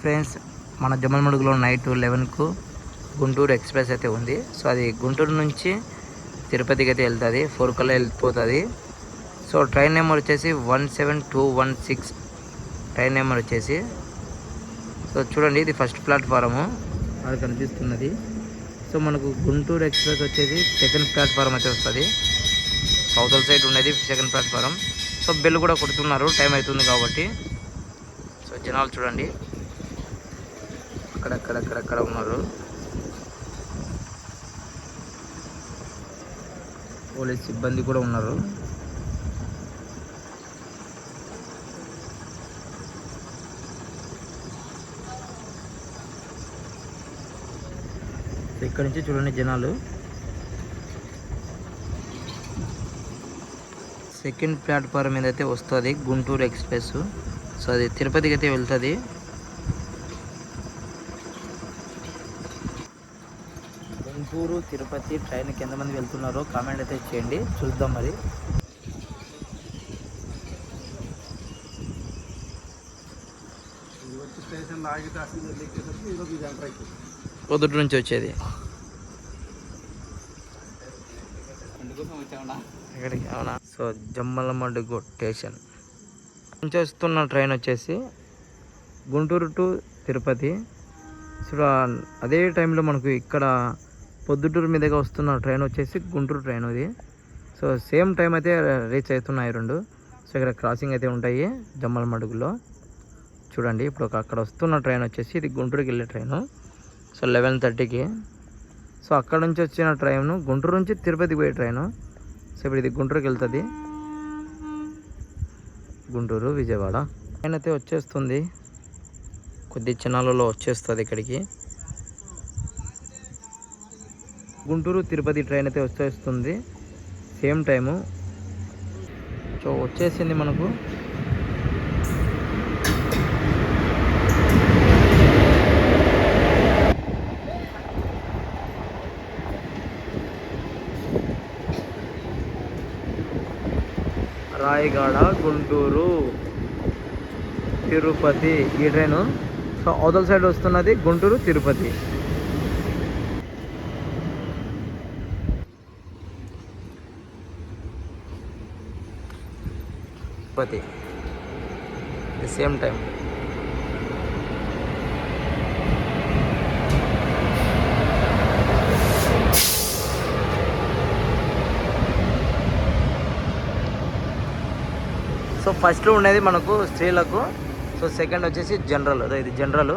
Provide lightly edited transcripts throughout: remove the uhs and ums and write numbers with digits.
Friends, మన జమ్మలమడుగులో night 11కు Guntur express అయితే ఉంది. సో అది గుంటూరు నుంచి తిరుపతికి అయితే వెళ్తుంది, 4 కల్లా వెళ్ళిపోతుంది. సో ట్రైన్ నెంబర్ వచ్చేసి 17216 ట్రైన్ నెంబర్ వచ్చేసి. సో చూడండి, ఇది ఫస్ట్ ప్లాట్ఫారము అది కనిపిస్తున్నది. సో మనకు గుంటూరు ఎక్స్ప్రెస్ వచ్చేసి సెకండ్ ప్లాట్ఫారం అయితే వస్తుంది. సౌతల్ సైడ్ ఉన్నది సెకండ్ ప్లాట్ఫారం. సో బెల్ కూడా కొడుతున్నారు, టైం అవుతుంది కాబట్టి. సో జనాలు చూడండి, అక్కడక్కడ ఉన్నారు. పోలీస్ సిబ్బంది కూడా ఉన్నారు. ఇక్కడ నుంచి చూడండి జనాలు. సెకండ్ ప్లాట్ఫారం మీద అయితే వస్తుంది గుంటూరు ఎక్స్ప్రెస్. సో అది తిరుపతికి అయితే వెళ్తుంది. గుంటూరు తిరుపతి ట్రైన్కి ఎంతమంది వెళ్తున్నారో కామెంట్ అయితే చేయండి, చూద్దాం మరి. పొద్దుటి నుంచి వచ్చేది ఇక్కడికి, అవునా? సో జమ్మలమడుగు స్టేషన్ నుంచి వస్తున్న ట్రైన్ వచ్చేసి గుంటూరు టు తిరుపతి. సో అదే టైంలో మనకు ఇక్కడ పొద్దుటూరు మీదుగా వస్తున్న ట్రైన్ వచ్చేసి గుంటూరు ట్రైన్ ఇది. సో సేమ్ టైం అయితే రీచ్ అవుతున్నాయి రెండు. సో ఇక్కడ క్రాసింగ్ అయితే ఉంటాయి జమ్మలమడుగులో. చూడండి, ఇప్పుడు అక్కడ వస్తున్న ట్రైన్ వచ్చేసి ఇది గుంటూరుకి వెళ్ళే ట్రైను. సో 11:30కి. సో అక్కడ నుంచి వచ్చిన ట్రైను గుంటూరు నుంచి తిరుపతికి పోయే ట్రైను. సో ఇప్పుడు ఇది గుంటూరుకి వెళ్తుంది, గుంటూరు విజయవాడ. ట్రైన్ అయితే వచ్చేస్తుంది, కొద్ది క్షణాలలో వచ్చేస్తుంది ఇక్కడికి. గుంటూరు తిరుపతి ట్రైన్ అయితే వచ్చేస్తుంది సేమ్ టైము. సో వచ్చేసింది మనకు. రాయగడ గుంటూరు తిరుపతి ఈ ట్రైను. సో అవతల సైడ్ వస్తున్నది Guntur Tirupati. Tirupati same time. So ఫస్ట్లో ఉండేది మనకు స్త్రీలకు. సో సెకండ్ వచ్చేసి జనరల్. అదే ఇది జనరల్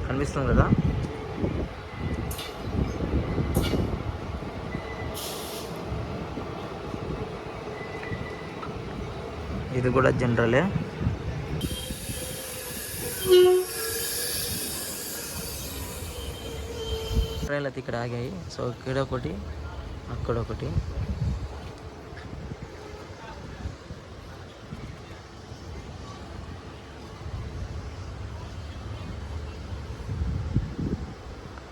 కనిపిస్తుంది కదా. ఇది కూడా జనరలే. ట్రైన్లు అయితే ఇక్కడ ఆగాయి. సో ఇక్కడ ఒకటి, అక్కడ ఒకటి.